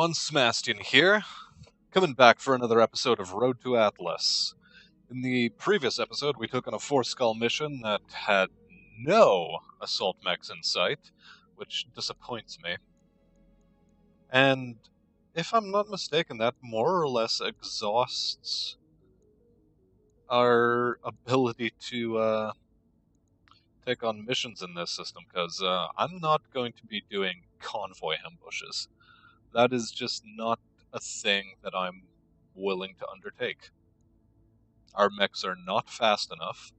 everyone, Smastian here, coming back for another episode of Road to Atlas. In the previous episode, we took on a four-skull mission that had no assault mechs in sight, which disappoints me. And if I'm not mistaken, that more or less exhausts our ability to take on missions in this system, because I'm not going to be doing convoy ambushes. That is just not a thing that I'm willing to undertake. Our mechs are not fast enough,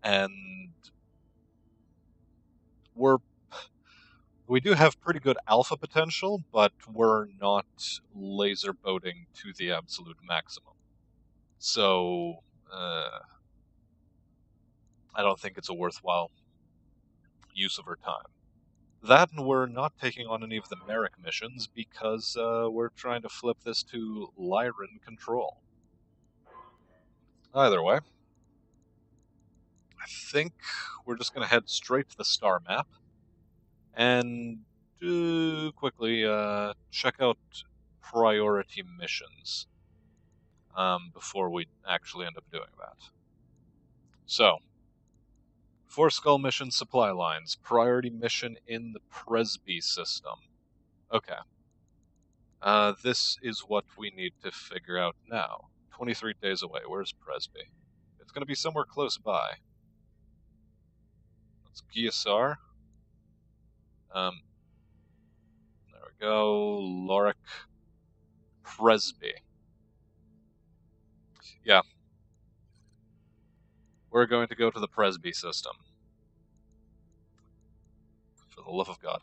and we do have pretty good alpha potential, but we're not laser boating to the absolute maximum. So, I don't think it's a worthwhile use of our time. That, and we're not taking on any of the Merrick missions because we're trying to flip this to Lyran control. Either way, I think we're just going to head straight to the star map and quickly check out priority missions before we actually end up doing that. So, Four Skull Mission supply lines, priority mission in the Presby system. Okay. This is what we need to figure out now. 23 days away. Where's Presby? It's going to be somewhere close by. That's Giyasar. There we go. Lorik. Presby. Yeah. We're going to go to the Presby system. For the love of God.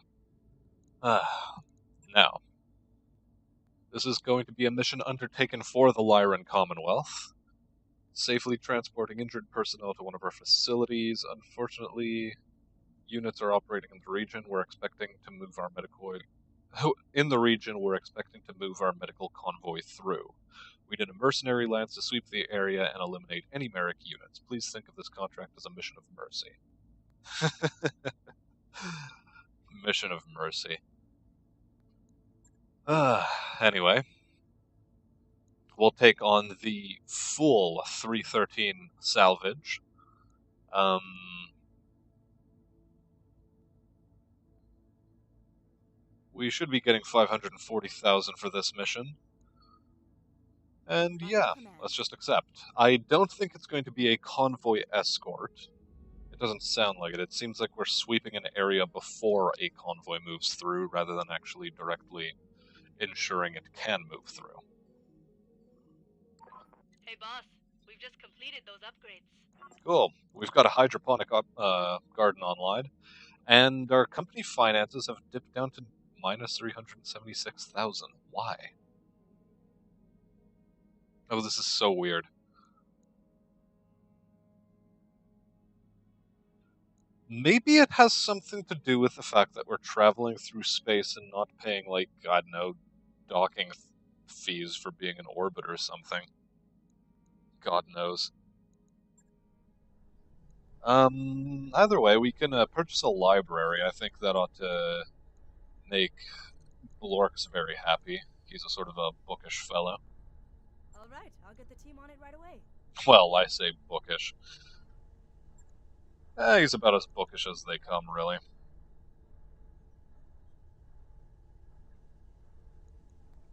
Now. This is going to be a mission undertaken for the Lyran Commonwealth. Safely transporting injured personnel to one of our facilities. Unfortunately, units are operating in the region. We're expecting to move our medical convoy through. We need a mercenary lance to sweep the area and eliminate any Merrick units. Please think of this contract as a mission of mercy. Mission of mercy. Anyway, we'll take on the full 313 salvage. We should be getting 540,000 for this mission. And yeah, let's just accept. I don't think it's going to be a convoy escort. It doesn't sound like it. It seems like we're sweeping an area before a convoy moves through, rather than actually directly ensuring it can move through. Hey boss, we've just completed those upgrades. Cool. We've got a hydroponic garden online, and our company finances have dipped down to minus 376,000. Why? Oh, this is so weird. Maybe it has something to do with the fact that we're traveling through space and not paying, like, I don't know, docking fees for being in orbit or something. God knows. Either way, we can purchase a library. I think that ought to make Lorx very happy. He's a sort of a bookish fellow. Alright, I'll get the team on it right away. Well, I say bookish. He's about as bookish as they come, really.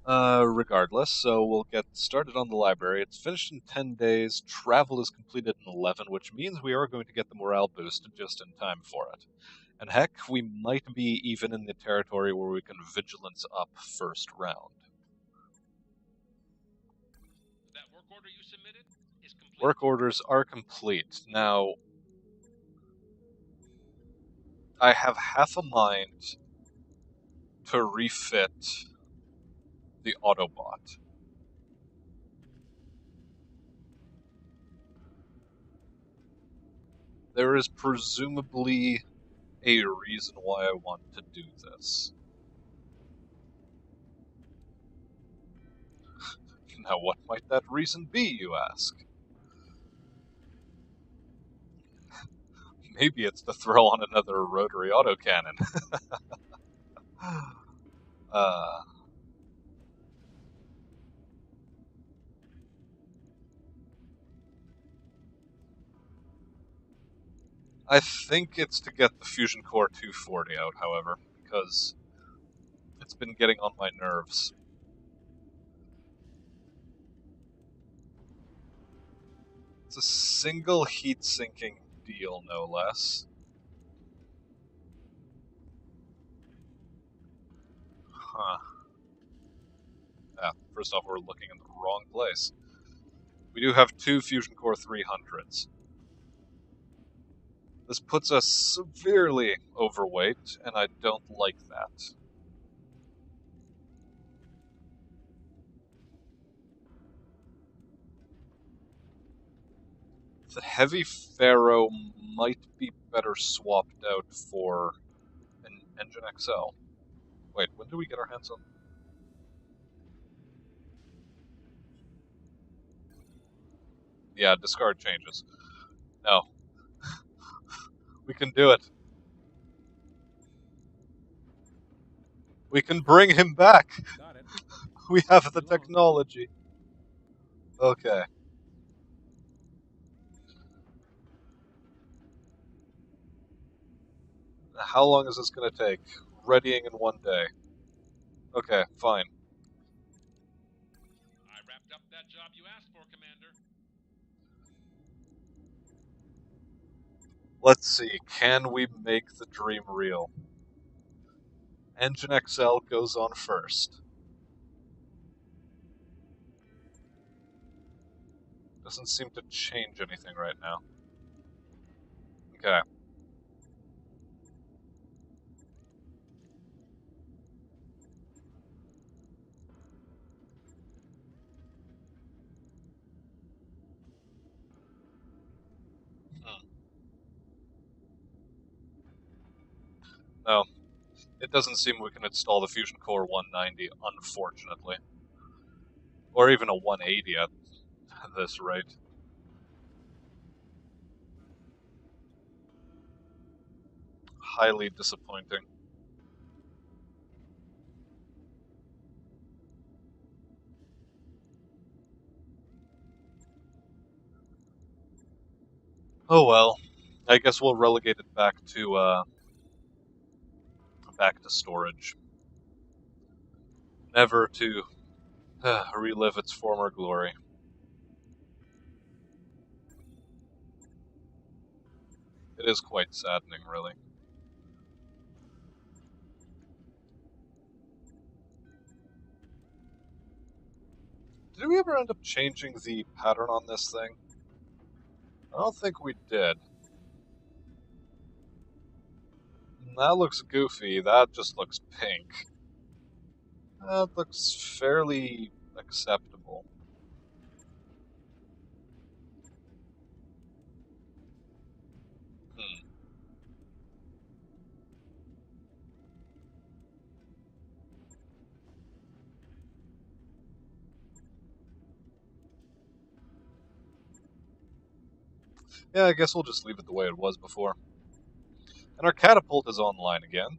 Regardless, so we'll get started on the library. It's finished in 10 days, travel is completed in 11, which means we are going to get the morale boost just in time for it. And heck, we might be even in the territory where we can vigilance up first round. That work order you submitted is complete. Work orders are complete. Now, I have half a mind to refit the Autobot. There is presumably a reason why I want to do this. Now, what might that reason be, you ask? Maybe it's to throw on another rotary autocannon. I think it's to get the Fusion Core 240 out, however, because it's been getting on my nerves. It's a single heat-sinking deal, no less. Huh. Ah, first off, we're looking in the wrong place. We do have 2 Fusion Core 300s. This puts us severely overweight, and I don't like that. The Heavy Pharaoh might be better swapped out for an Engine XL. Wait, when do we get our hands on? Yeah, discard changes. No. We can do it. We can bring him back. Got it. We have the technology. Okay. How long is this going to take? Readying in 1 day. Okay, fine. I wrapped up that job you asked for, Commander. Let's see, can we make the dream real? Engine XL goes on first. Doesn't seem to change anything right now. Okay. No, it doesn't seem we can install the Fusion Core 190, unfortunately. Or even a 180 at this rate. Highly disappointing. Oh well. I guess we'll relegate it back to storage. Never to relive its former glory. It is quite saddening, really. Did we ever end up changing the pattern on this thing? I don't think we did. That looks goofy. That just looks pink. That looks fairly acceptable. Hmm. Yeah, I guess we'll just leave it the way it was before. And our catapult is online again.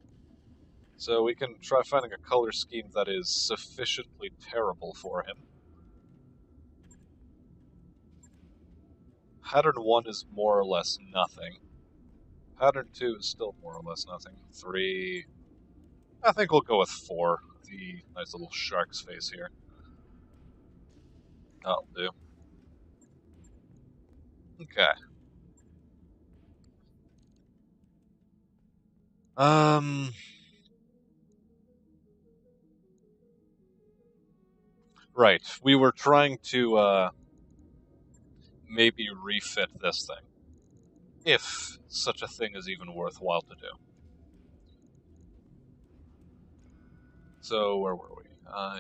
So we can try finding a color scheme that is sufficiently terrible for him. Pattern 1 is more or less nothing. Pattern 2 is still more or less nothing. 3... I think we'll go with 4. The nice little shark's face here. That'll do. Okay. Right. We were trying to, maybe refit this thing. If such a thing is even worthwhile to do. So, where were we?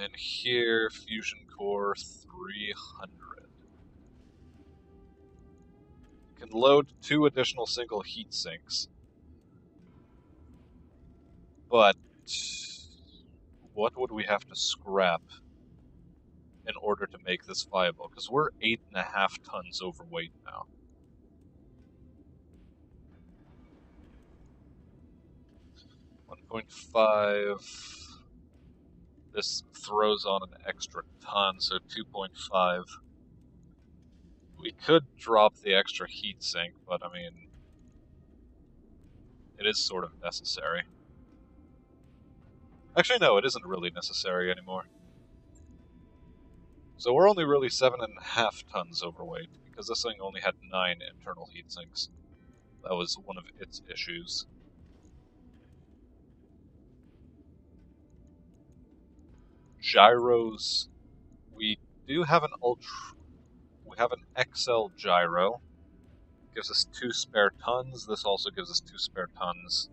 In here, Fusion Core 300. Can load 2 additional single heat sinks. But what would we have to scrap in order to make this viable? Because we're 8.5 tons overweight now. .5. This throws on an extra ton, so 2.5. We could drop the extra heat sink, but I mean, It is sort of necessary. Actually, no, it isn't really necessary anymore. So we're only really 7.5 tons overweight, because this thing only had 9 internal heat sinks. That was one of its issues. Gyros. We do have an we have an XL gyro. Gives us 2 spare tons. This also gives us 2 spare tons.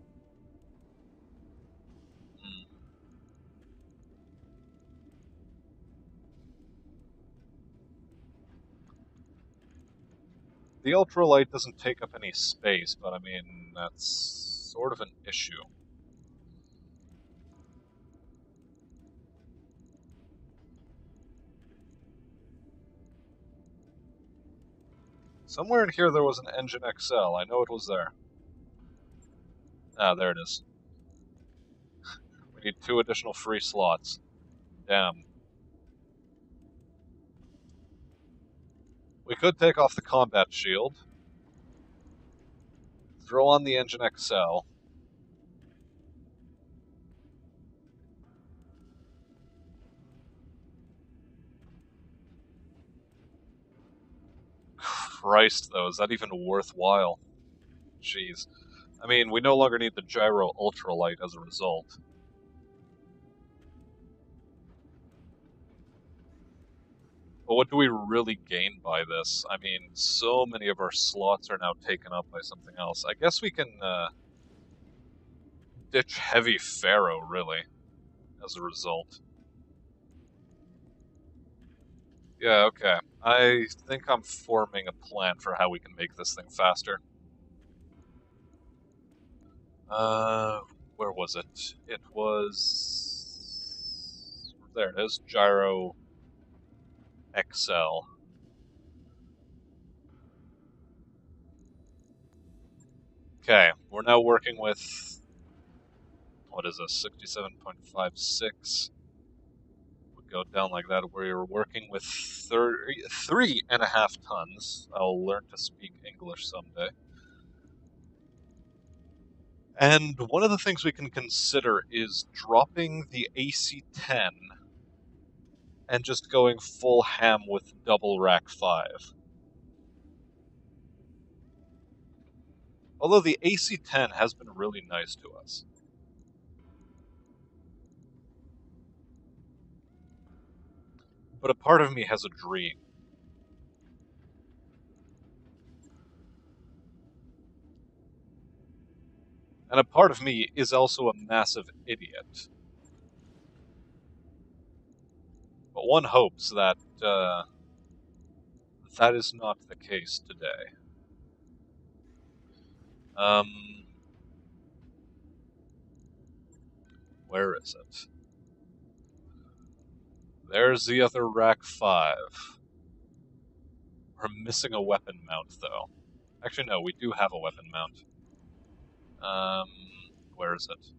The ultralight doesn't take up any space, but I mean, that's sort of an issue. Somewhere in here there was an engine XL. I know it was there. Ah, there it is. We need 2 additional free slots. Damn. We could take off the combat shield. Throw on the engine XL. Christ, though, is that even worthwhile? Jeez. I mean, we no longer need the gyro ultralight as a result. But what do we really gain by this? I mean, so many of our slots are now taken up by something else. I guess we can ditch heavy Pharaoh, really, as a result. Yeah, okay. I think I'm forming a plan for how we can make this thing faster. Where was it? It was... There it is, Gyro XL. Okay, we're now working with... What is this? 67.56. Would go down like that. We're working with 3.5 tons. I'll learn to speak English someday. And one of the things we can consider is dropping the AC-10 and just going full ham with double rack 5. Although the AC-10 has been really nice to us. But a part of me has a dream. And a part of me is also a massive idiot. But one hopes that that is not the case today. Where is it? There's the other rack 5. We're missing a weapon mount, though. Actually, no, we do have a weapon mount. Where is it?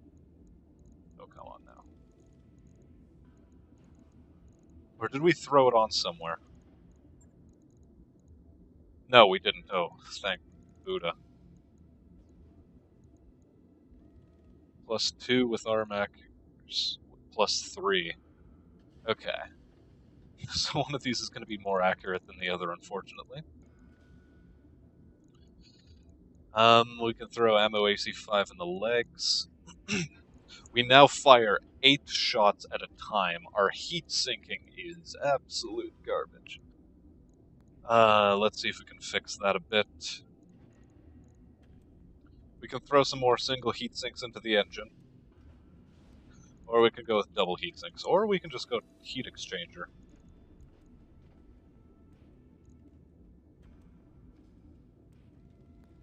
Oh, come on now. Or did we throw it on somewhere? No, we didn't. Oh, thank Buddha. +2 with Armac, +3. Okay. So one of these is going to be more accurate than the other, unfortunately. We can throw ammo AC-5 in the legs. We now fire 8 shots at a time. Our heat sinking is absolute garbage. Let's see if we can fix that a bit. We can throw some more single heat sinks into the engine. Or we could go with double heat sinks. Or we can just go heat exchanger.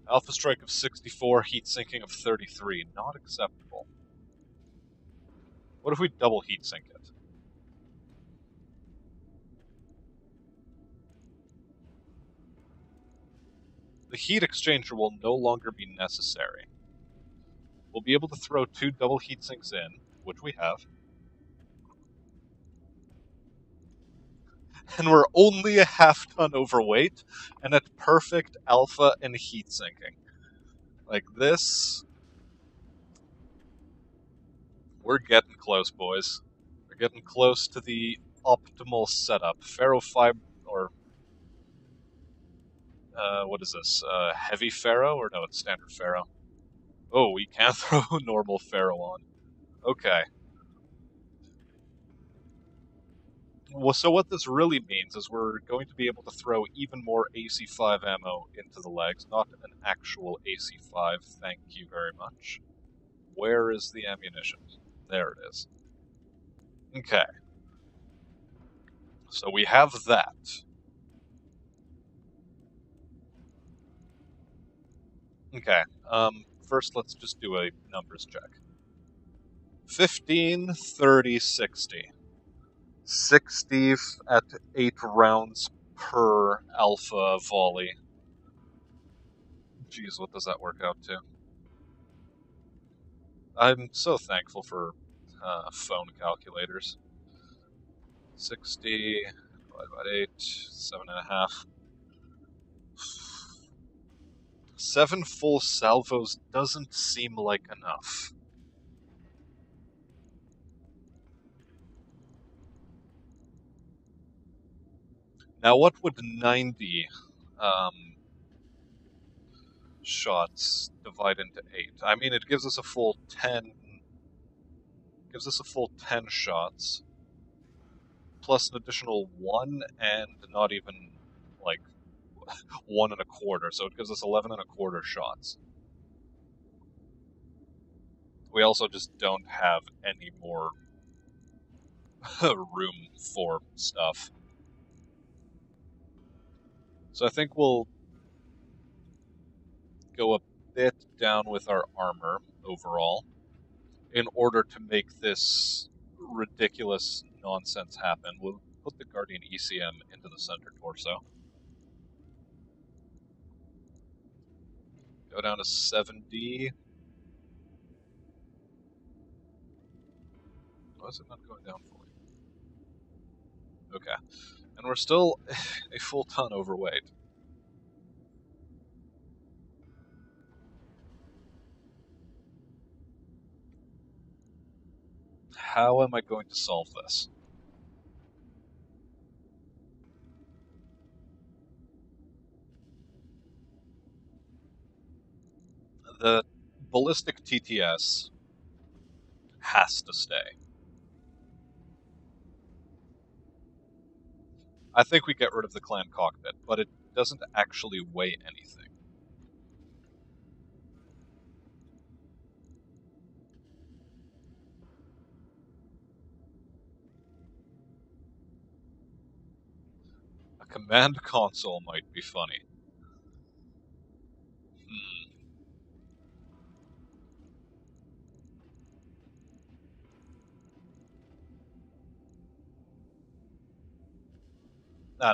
Alpha strike of 64, heat sinking of 33. Not acceptable. What if we double heat sink it? The heat exchanger will no longer be necessary. We'll be able to throw 2 double heat sinks in, which we have. And we're only a half-ton overweight, and at perfect alpha and heat sinking. Like, this We're getting close, boys. We're getting close to the optimal setup. Ferrofiber, or what is this? Heavy ferro, or no, it's standard ferro. Oh, we can throw normal ferro on. Okay. Well, so what this really means is we're going to be able to throw even more AC-5 ammo into the legs, not an actual AC-5, thank you very much. Where is the ammunition? There it is. Okay. So we have that. Okay, first let's just do a numbers check. 15, 30, 60. 60 at 8 rounds per alpha volley. Jeez, what does that work out to? I'm so thankful for phone calculators. 60 divided by 8, 7.5. 7 full salvos doesn't seem like enough. Now, what would 90 shots divide into 8? I mean, it gives us a full 10. Gives us a full 10 shots, plus an additional 1, and not even like 1.25. So it gives us 11.25 shots. We also just don't have any more room for stuff. So I think we'll go a bit down with our armor overall in order to make this ridiculous nonsense happen. We'll put the Guardian ECM into the center torso. Go down to 70. Why is it not going down fully? Okay. And we're still a full ton overweight. How am I going to solve this? The ballistic TTS has to stay. I think we get rid of the clan cockpit, but it doesn't actually weigh anything. A command console might be funny.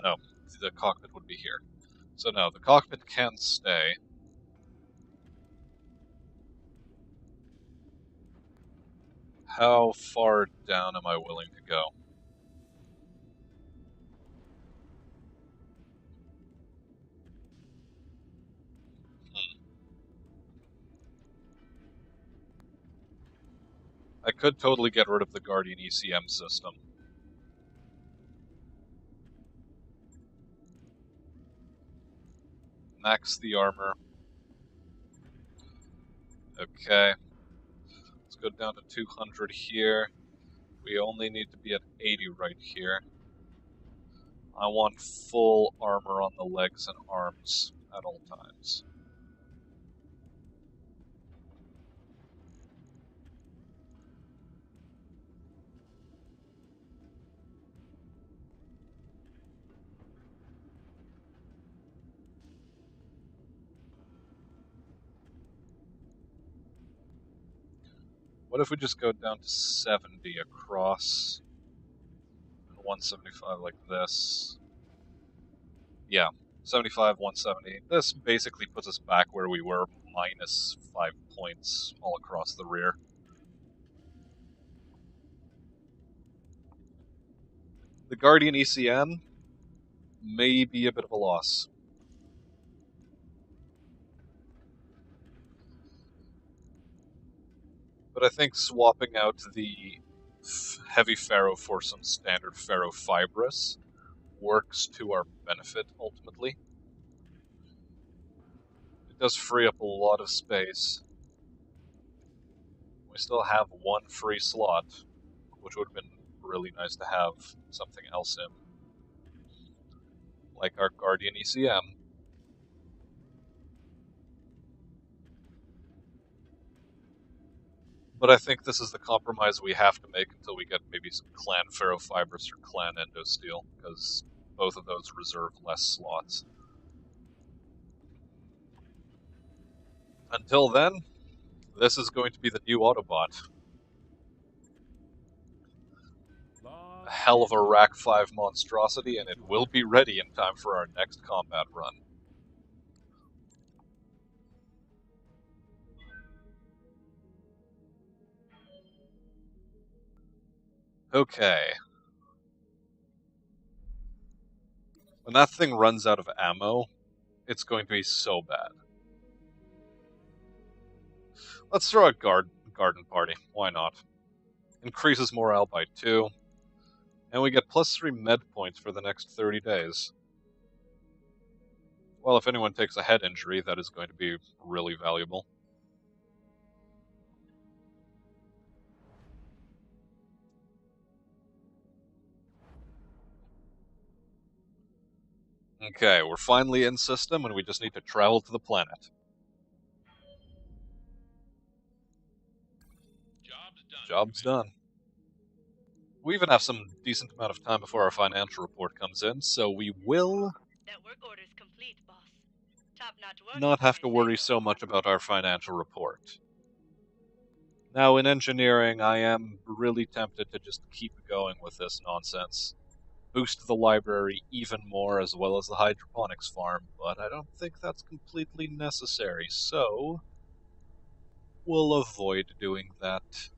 No, the cockpit would be here. So no, the cockpit can stay. How far down am I willing to go? I could totally get rid of the Guardian ECM system. Max the armor. Okay. Let's go down to 200 here. We only need to be at 80 right here. I want full armor on the legs and arms at all times. What if we just go down to 70 across and 175 like this? Yeah, 75, 170. This basically puts us back where we were, minus 5 points all across the rear. The Guardian ECM may be a bit of a loss. But But I think swapping out the heavy ferro for some standard ferrofibrous works to our benefit, ultimately. It does free up a lot of space. We still have one free slot, which would have been really nice to have something else in. Like our Guardian ECM. But I think this is the compromise we have to make until we get maybe some Clan Ferrofibrous or Clan Endosteel, because both of those reserve less slots. Until then, this is going to be the new Autobot. A hell of a Rack 5 monstrosity, and it will be ready in time for our next combat run. Okay. When that thing runs out of ammo, it's going to be so bad. Let's throw a garden party. Why not? Increases morale by 2. And we get +3 med points for the next 30 days. Well, if anyone takes a head injury, that is going to be really valuable. Okay, we're finally in system, and we just need to travel to the planet. Job's done. We even have some decent amount of time before our financial report comes in, so we will That work order's complete, boss. Top-notch work. not have to worry so much about our financial report. Now, in engineering, I am really tempted to just keep going with this nonsense. Boost the library even more, as well as the hydroponics farm, but I don't think that's completely necessary, so we'll avoid doing that.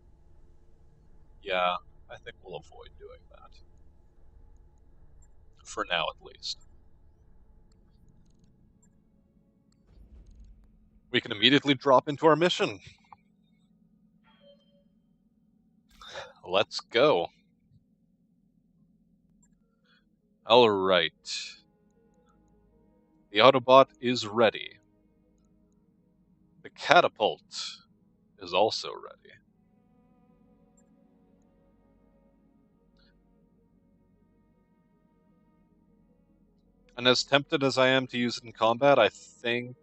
Yeah, I think we'll avoid doing that. For now, at least. We can immediately drop into our mission. Let's go. Alright. The Autobot is ready. The catapult is also ready. And as tempted as I am to use it in combat, I think...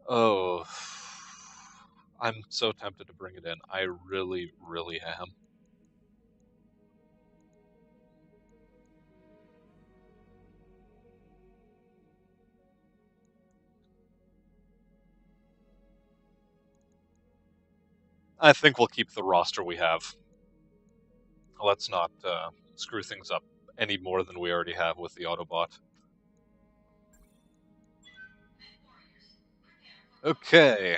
Oh... I'm so tempted to bring it in. I really, really am. I think we'll keep the roster we have. Let's not screw things up any more than we already have with the Autobot. Okay.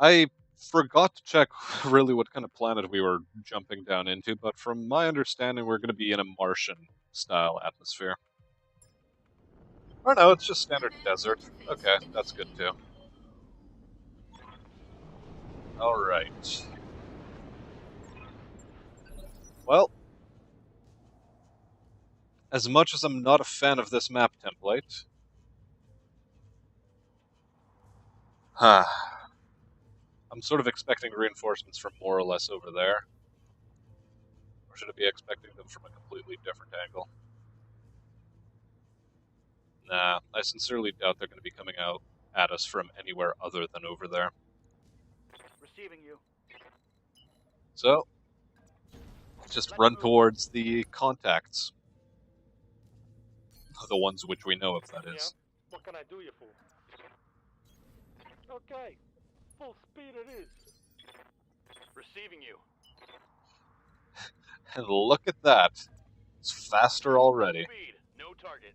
I forgot to check really what kind of planet we were jumping down into, but from my understanding, we're going to be in a Martian-style atmosphere. Or no, it's just standard desert. Okay, that's good too. Alright. Well, as much as I'm not a fan of this map template... I'm sort of expecting reinforcements from more or less over there. Or should I be expecting them from a completely different angle? Nah, I sincerely doubt they're going to be coming out at us from anywhere other than over there. Receiving you. So, just run towards the contacts. The ones which we know of, that is. Yeah. What can I do you for? Okay. Full speed it is. Receiving you. And look at that. It's faster already. Speed. No target.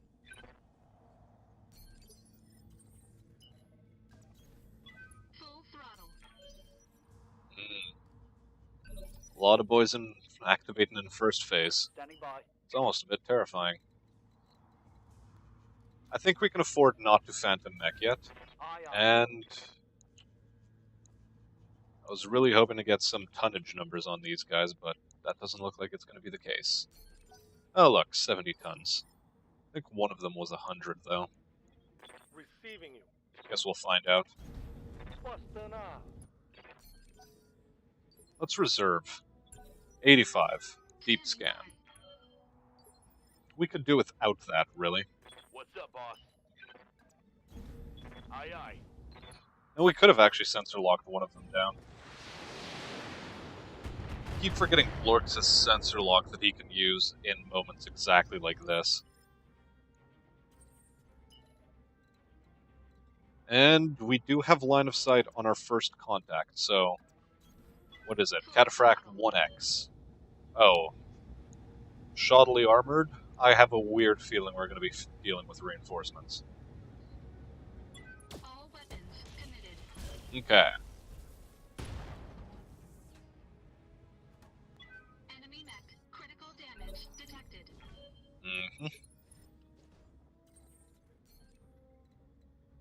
Full throttle. A lot of boys activating in first phase. Standing by. It's almost a bit terrifying. I think we can afford not to Phantom Mech yet. Aye, aye. And I was really hoping to get some tonnage numbers on these guys, but that doesn't look like it's going to be the case. Oh look, 70 tons. I think one of them was 100, though. Receiving you. Guess we'll find out. Bustana. Let's reserve. 85. Deep scan. We could do without that, really. What's up, boss? Aye, aye. And we could have actually sensor locked one of them down. I keep forgetting Blork's sensor lock that he can use in moments exactly like this. And we do have line of sight on our first contact, so... What is it? Cataphract 1X. Oh. Shoddily armored? I have a weird feeling we're going to be dealing with reinforcements. All weapons committed. Okay. Enemy mech. Critical damage detected. Mm-hmm.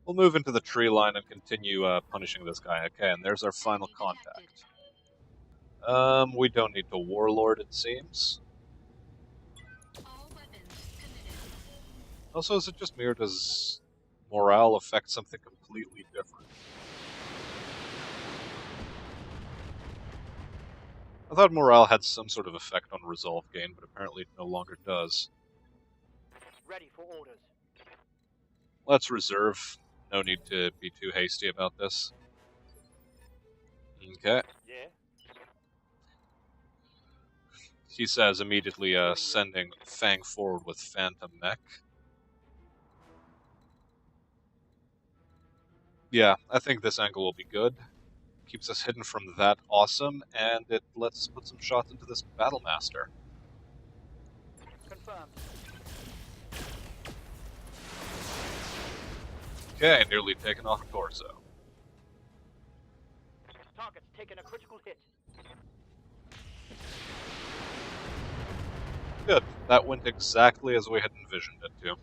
We'll move into the tree line and continue punishing this guy. Okay, and there's our final contact. We don't need to warlord, it seems. All weapons committed. Also, is it just me or does morale affect something completely different? I thought morale had some sort of effect on resolve gain, but apparently it no longer does. Ready for orders. Let's reserve. No need to be too hasty about this. Okay. Yeah. He says immediately sending Fang forward with Phantom Mech. Yeah, I think this angle will be good. Keeps us hidden from that awesome, and it lets us put some shots into this Battlemaster. Confirmed. Okay, nearly taken off torso. Target's taken a critical hit. Good. That went exactly as we had envisioned it to.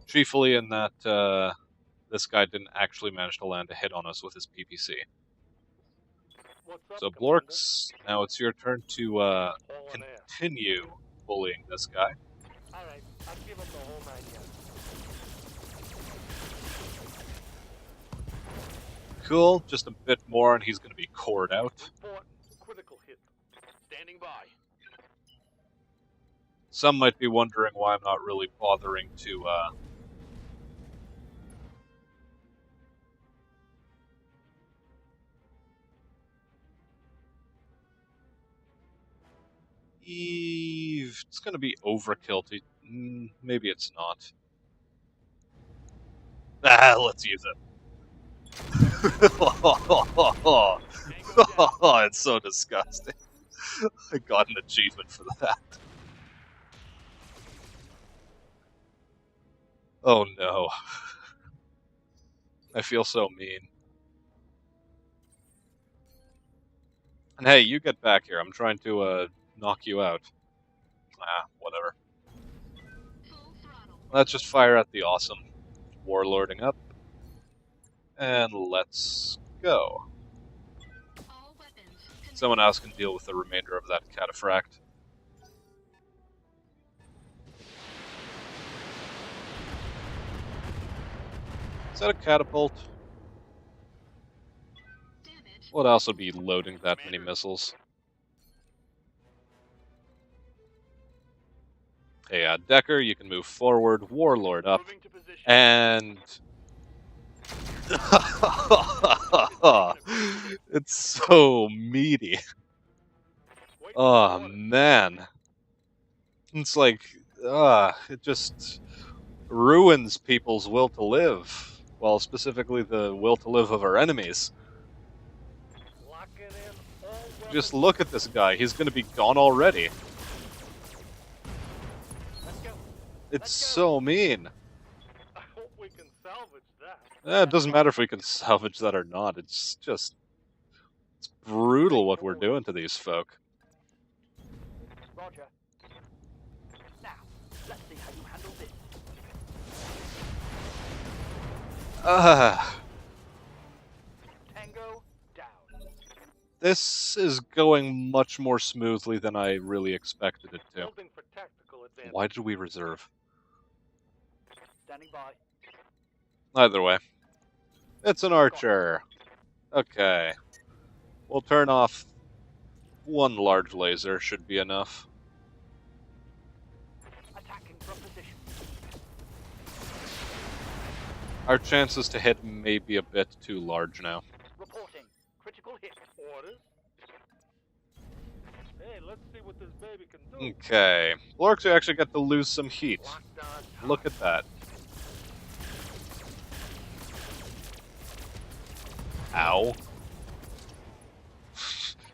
Chiefly in that this guy didn't actually manage to land a hit on us with his PPC. What's up, So Commander? Blorks, now it's your turn to All in air. continue bullying this guy. Alright, I'll give him the whole 9 yards. Cool, just a bit more and he's going to be cored out. Report. Critical hit. Standing by. Some might be wondering why I'm not really bothering to it's going to be overkill to... maybe it's not. Let's use it. It's so disgusting. I got an achievement for that. Oh no. I feel so mean. And hey, you get back here. I'm trying to knock you out. Whatever. Full throttle. Let's just fire at the awesome. Warlording up. And let's go. All weapons committed. Someone else can deal with the remainder of that cataphract. Is that a catapult? Damage. Would also be loading that many missiles. Hey, Decker, you can move forward. Warlord up. Moving to position. And... it's so meaty. Wait for Oh, orders. man. It's like, it just ruins people's will to live. Well, specifically the will to live of our enemies. Locking in all Just weapons. look at this guy. He's going to be gone already. Let's go. It's so mean. I hope we can salvage that. It doesn't matter if we can salvage that or not. It's just... it's brutal what we're doing to these folk. Roger. Now, let's see how you handle this. Tango down. This is going much more smoothly than I really expected it to. Building for tactical advantage. Why did we reserve? Standing by. Either way. It's an archer. Okay. We'll turn off one large laser, should be enough. Attacking from position. Our chances to hit may be a bit too large now. Reporting. Critical hit. Orders. Hey, let's see what this baby can do. Okay. Lorks, we actually get to lose some heat. Lockdown. Look at that. Ow.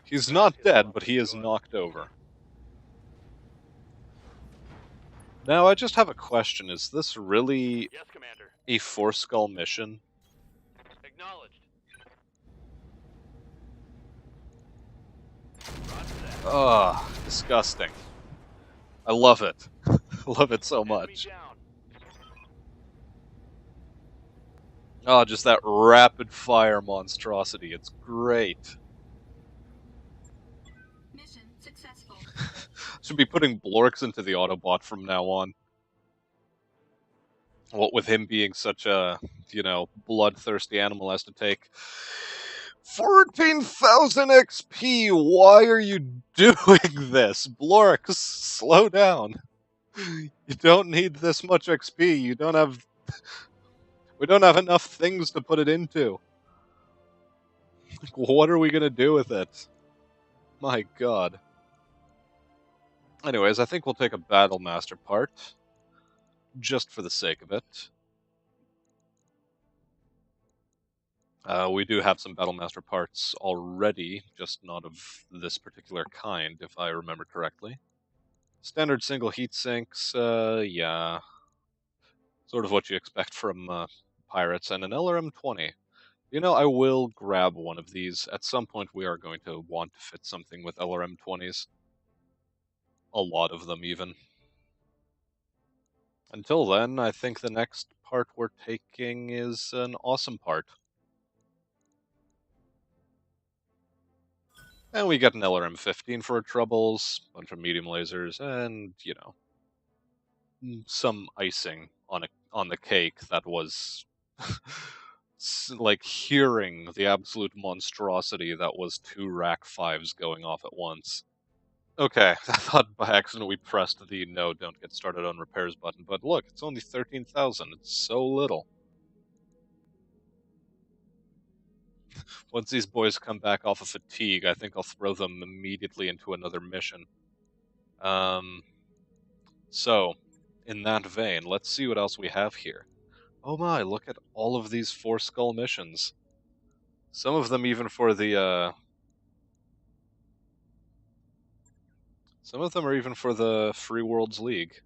He's not dead, but he is knocked over. Now, I just have a question. Is this really Yes, Commander. a four-skull mission? Acknowledged. Ugh, disgusting. I love it. I love it so much. Oh, just that rapid-fire monstrosity. It's great. Mission successful. Should be putting Blorks into the Autobot from now on. What with him being such a, bloodthirsty animal has to take 14,000 XP. Why are you doing this? Blorks, slow down. You don't need this much XP. We don't have enough things to put it into. What are we gonna do with it? My god. Anyways, I think we'll take a Battle Master part. Just for the sake of it. We do have some Battle Master parts already, just not of this particular kind, if I remember correctly. Standard single heat sinks, yeah. Sort of what you expect from pirates, and an LRM-20. I will grab one of these. At some point we are going to want to fit something with LRM-20s. A lot of them, even. Until then, I think the next part we're taking is an awesome part. And we get an LRM-15 for our troubles, a bunch of medium lasers, and, some icing on the cake that was like hearing the absolute monstrosity that was 2 Rack 5s going off at once. Okay, I thought by accident we pressed the no, don't get started on repairs button, but look, it's only 13,000. It's so little. Once these boys come back off of fatigue, I think I'll throw them immediately into another mission. So, in that vein, let's see what else we have here. Oh my, look at all of these 4-skull missions. Some of them even for the, some of them are even for the Free Worlds League.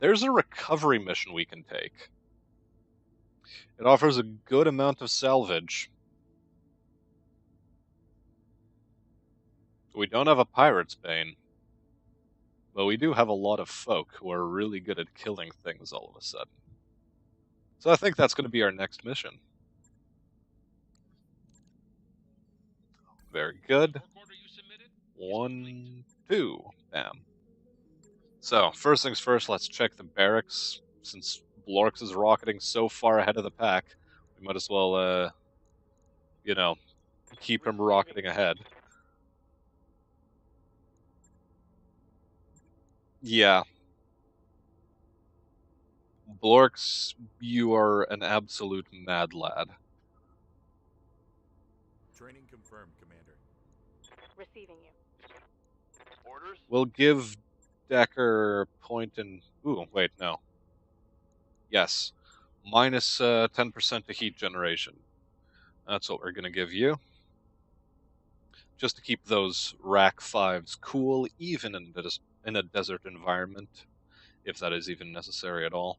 There's a recovery mission we can take. It offers a good amount of salvage. We don't have a Pirate's Bane. But we do have a lot of folk who are really good at killing things all of a sudden. So I think that's going to be our next mission. Very good. 1, 2, bam. So, first things first, let's check the barracks. Since Blorks is rocketing so far ahead of the pack, we might as well, keep him rocketing ahead. Yeah. Blorks, you are an absolute mad lad. Training confirmed, Commander. Receiving you. Orders. We'll give Decker point and... Ooh, wait, no. Yes. Minus 10% to heat generation. That's what we're going to give you. Just to keep those Rack 5s cool, even in a desert environment, if that is even necessary at all.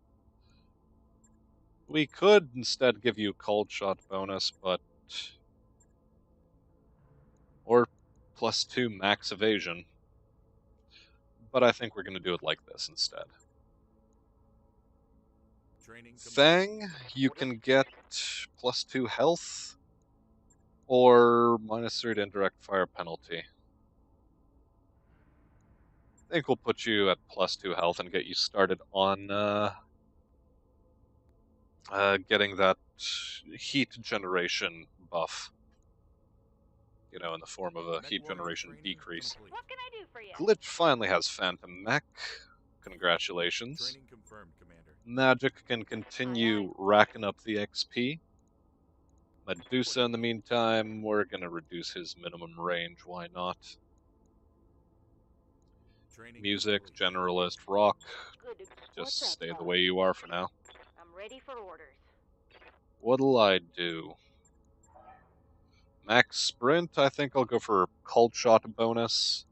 We could instead give you cold shot bonus, but... or +2 max evasion. But I think we're going to do it like this instead. Training complete. Fang, you can get +2 health, or -3 to indirect fire penalty. I think we'll put you at +2 health and get you started on getting that heat generation buff. You know, in the form of a Mech heat warrior generation training decrease. complete. What can I do for you? Glitch finally has Phantom Mech. Congratulations. Training confirmed, Commander. Magic can continue racking up the XP. Medusa, in the meantime, we're gonna reduce his minimum range. Why not? Training Music, complete. generalist, rock. Good. Just stay the way you are for now. I'm ready for orders. What'll I do? Max sprint, I think I'll go for cult shot bonus.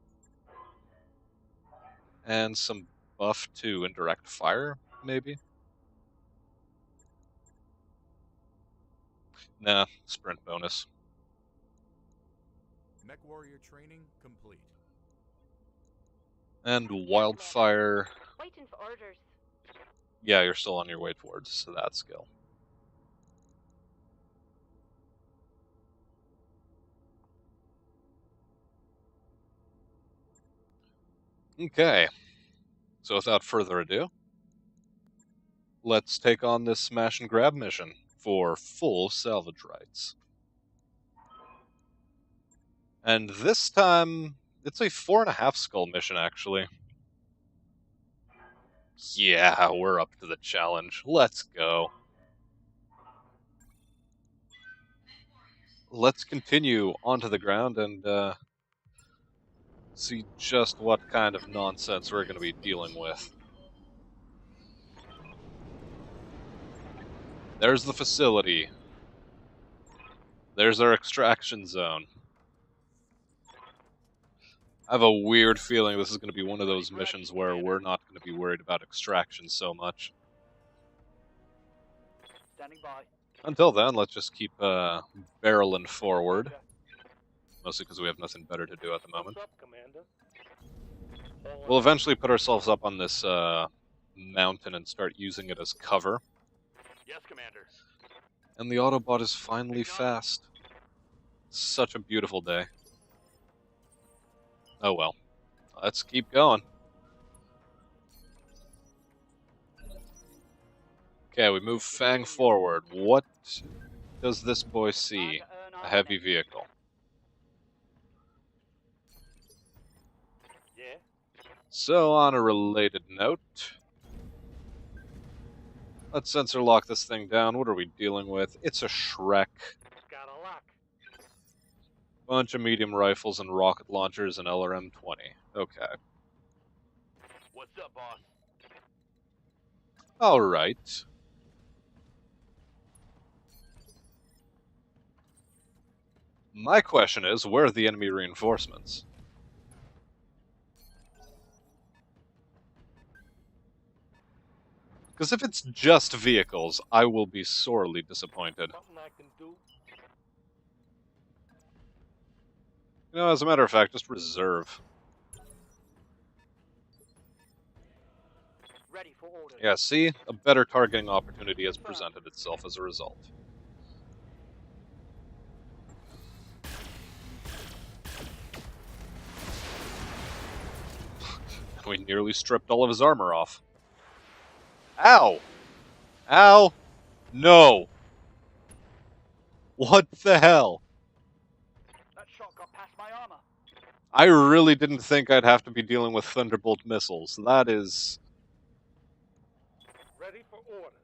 And some buff to indirect fire, maybe? Nah, sprint bonus. Mech warrior training complete. And wildfire. Waiting for orders. Yeah, you're still on your way towards that skill. Okay. So without further ado, let's take on this smash and grab mission for full salvage rights. And this time, it's a 4.5 skull mission, actually. Yeah, we're up to the challenge. Let's go. Let's continue onto the ground and see just what kind of nonsense we're going to be dealing with. There's the facility. There's our extraction zone. I have a weird feeling this is going to be one of those missions where we're not going to be worried about extraction so much. Standing by. Until then, let's just keep barreling forward. Mostly because we have nothing better to do at the moment. What's up, Commander? We'll eventually put ourselves up on this mountain and start using it as cover. Yes, Commander. And the Autobot is finally fast. Such a beautiful day. Oh well. Let's keep going. Okay, we move Fang forward. What does this boy see? A heavy vehicle. Yeah. So, on a related note, let's sensor lock this thing down. What are we dealing with? It's a Shrek. Got a lock. Bunch of medium rifles and rocket launchers and LRM-20. Okay. What's up, boss? Alright. My question is, where are the enemy reinforcements? Because if it's just vehicles, I will be sorely disappointed. Something I can do? You know, as a matter of fact, just reserve. Ready for orders. Yeah, see? A better targeting opportunity has presented itself as a result. We nearly stripped all of his armor off. Ow! Ow! No! What the hell? That shot got past my armor. I really didn't think I'd have to be dealing with Thunderbolt missiles. That is... Ready for orders.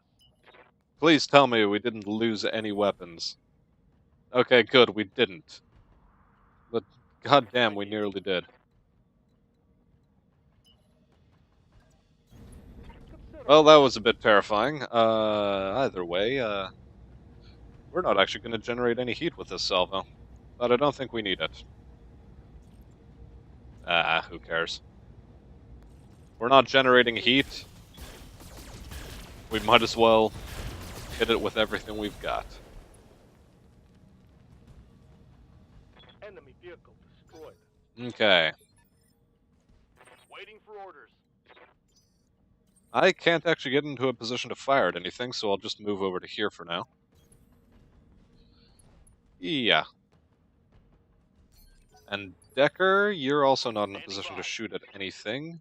Please tell me we didn't lose any weapons. Okay, good, we didn't. But goddamn, we nearly did. Well, that was a bit terrifying. Either way, we're not actually going to generate any heat with this salvo. But I don't think we need it. Ah, who cares? We're not generating heat. We might as well hit it with everything we've got. Enemy vehicle destroyed. Okay. Waiting for orders. I can't actually get into a position to fire at anything, so I'll just move over to here for now. Yeah. And Decker, you're also not in a position to shoot at anything.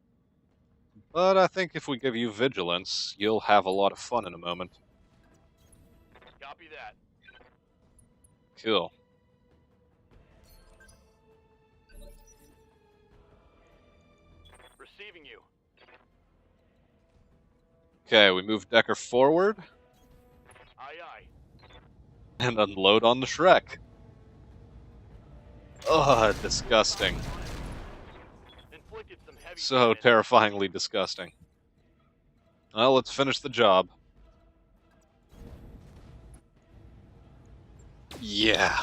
But I think if we give you vigilance, you'll have a lot of fun in a moment. Copy that. Cool. Receiving you. Okay, we move Decker forward Aye, aye. and unload on the Shrek. Ugh, disgusting. Inflicted some heavy So damage. terrifyingly disgusting. Well, let's finish the job. Yeah.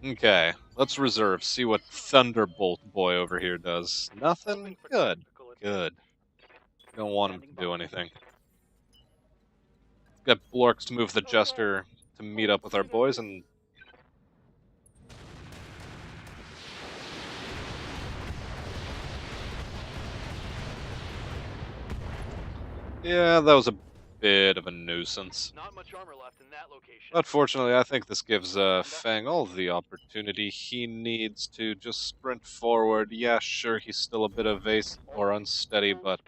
Okay, let's reserve, see what Thunderbolt Boy over here does. Nothing? Moving for Good. tactical Good. advantage. Don't want him to Standing do by. anything. Get Blorks to move the Okay. Jester to meet up with our boys, and yeah, that was a bit of a nuisance. Not much armor left in that location. But fortunately, I think this gives Fang all the opportunity he needs to just sprint forward. Yeah, sure, he's still a bit evasive or unsteady, but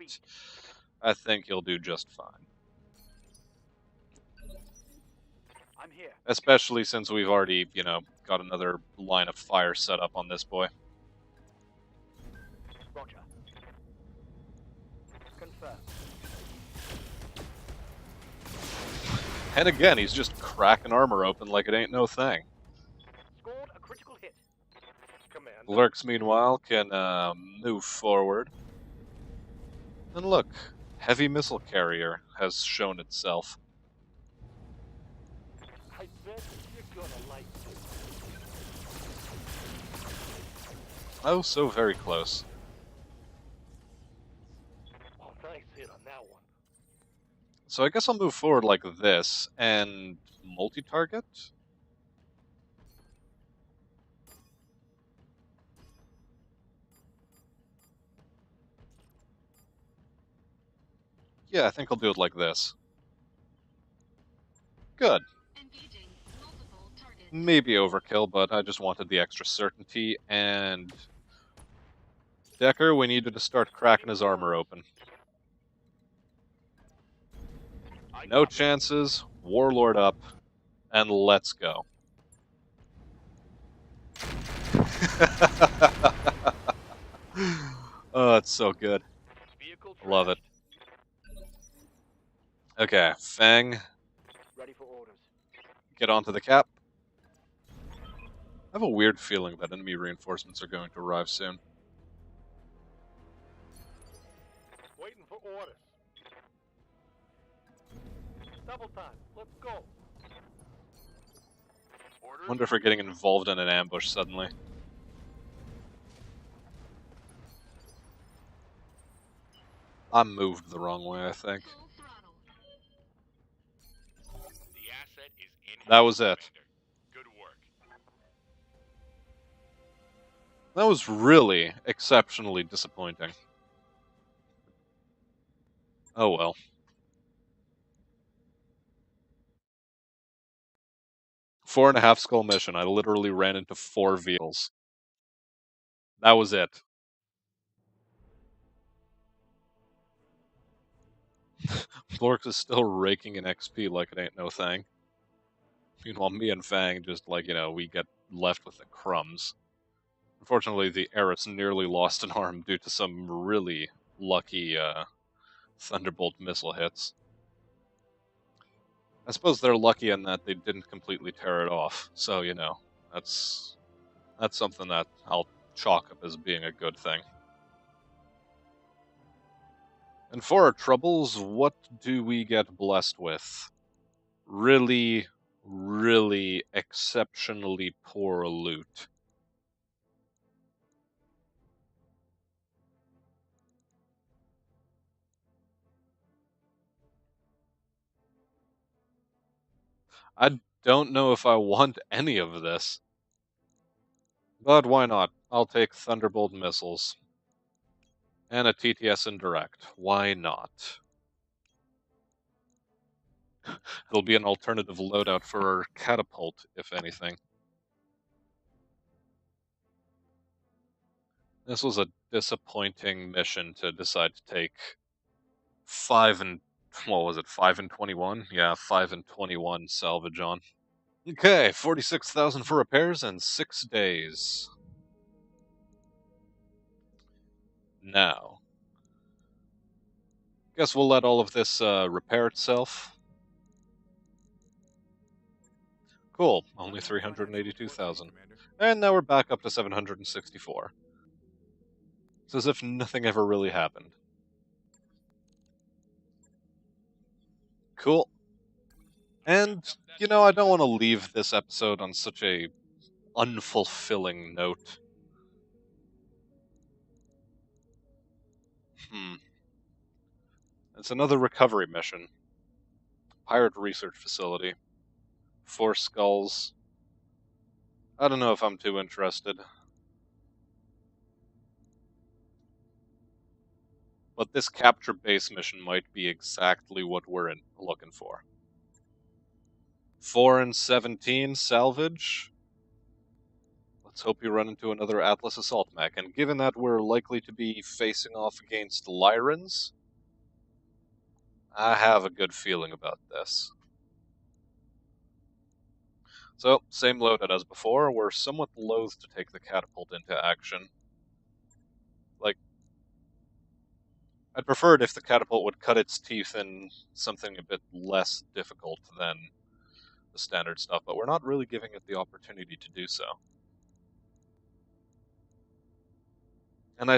I think he'll do just fine. I'm here. Especially since we've already, got another line of fire set up on this boy. Roger. Confirm. And again, he's just cracking armor open like it ain't no thing. Scored a critical hit. Command. Lurks, meanwhile, can move forward. And look, heavy missile carrier has shown itself. I bet you're gonna like this. Oh, so very close. Oh, nice hit on that one. So I guess I'll move forward like this, and multi-target? Yeah, I think I'll do it like this. Good. Maybe overkill, but I just wanted the extra certainty, and Decker, we needed to start cracking his armor open. No chances, Warlord up, and let's go. Oh, it's so good. Love it. Okay, Fang, Ready for orders. get onto the cap. I have a weird feeling that enemy reinforcements are going to arrive soon. Waiting for orders. Double time. Let's go. Orders. Wonder if we're getting involved in an ambush suddenly. I'm moved the wrong way, I think. The asset is in. That was it. Good work. That was really exceptionally disappointing. Oh well. Four and a half skull mission. I literally ran into 4 vehicles. That was it. Blorks is still raking in XP like it ain't no thing. Meanwhile, me and Fang just, we get left with the crumbs. Unfortunately, the Eris nearly lost an arm due to some really lucky, Thunderbolt missile hits. I suppose they're lucky in that they didn't completely tear it off, so, that's something that I'll chalk up as being a good thing. And for our troubles, what do we get blessed with? Really, really exceptionally poor loot. I don't know if I want any of this. But why not? I'll take Thunderbolt missiles. And a TTS indirect. Why not? It'll be an alternative loadout for our catapult, if anything. This was a disappointing mission to decide to take 5 and... what was it, 5 and 21? Yeah, 5 and 21 salvage on. Okay, 46,000 for repairs and 6 days. Now, guess we'll let all of this repair itself. Cool, only 382,000. And now we're back up to 764. It's as if nothing ever really happened. Cool. And, you know, I don't want to leave this episode on such a unfulfilling note. It's another recovery mission. Pirate research facility. 4 skulls. I don't know if I'm too interested. But this capture base mission might be exactly what we're looking for. 4 and 17 salvage. Let's hope you run into another Atlas assault mech. And given that we're likely to be facing off against Lyrans, I have a good feeling about this. So, same loadout as before. We're somewhat loath to take the catapult into action. Like, I'd prefer it if the catapult would cut its teeth in something a bit less difficult than the standard stuff, but we're not really giving it the opportunity to do so. And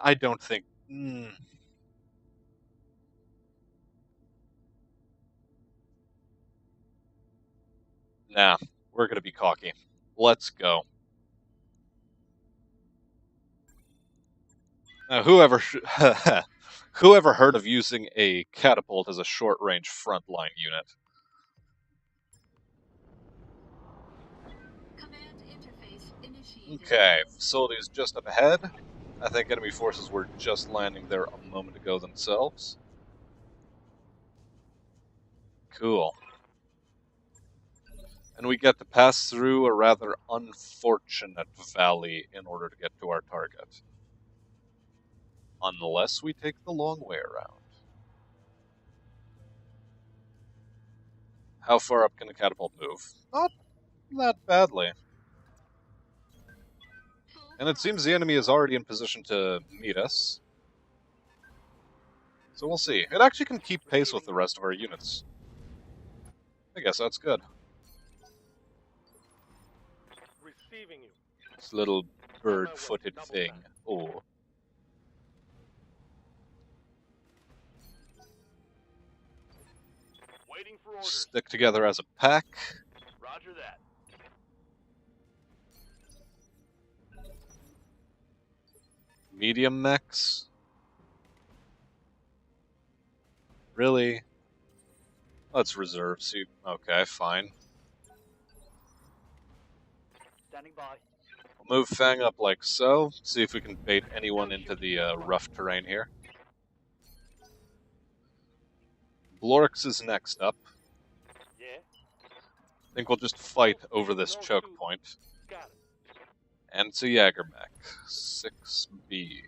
I don't think... Nah, we're gonna be cocky. Let's go. Now, whoever heard of using a catapult as a short-range frontline unit? Command interface initiated. Okay, facilities just up ahead. I think enemy forces were just landing there a moment ago themselves. Cool. And we get to pass through a rather unfortunate valley in order to get to our target. Unless we take the long way around. How far up can the catapult move? Not that badly. And it seems the enemy is already in position to meet us. So we'll see. It actually can keep pace with the rest of our units. I guess that's good. Receiving you. This little bird-footed thing. Oh. Waiting for orders. Stick together as a pack. Roger that. Medium mechs. Really? Let's reserve. See. Okay, fine. Standing by. We'll move Fang up like so. See if we can bait anyone into the rough terrain here. Blorix is next up. Yeah. I think we'll just fight over this choke point. Got it. And it's a Jagermech. 6B.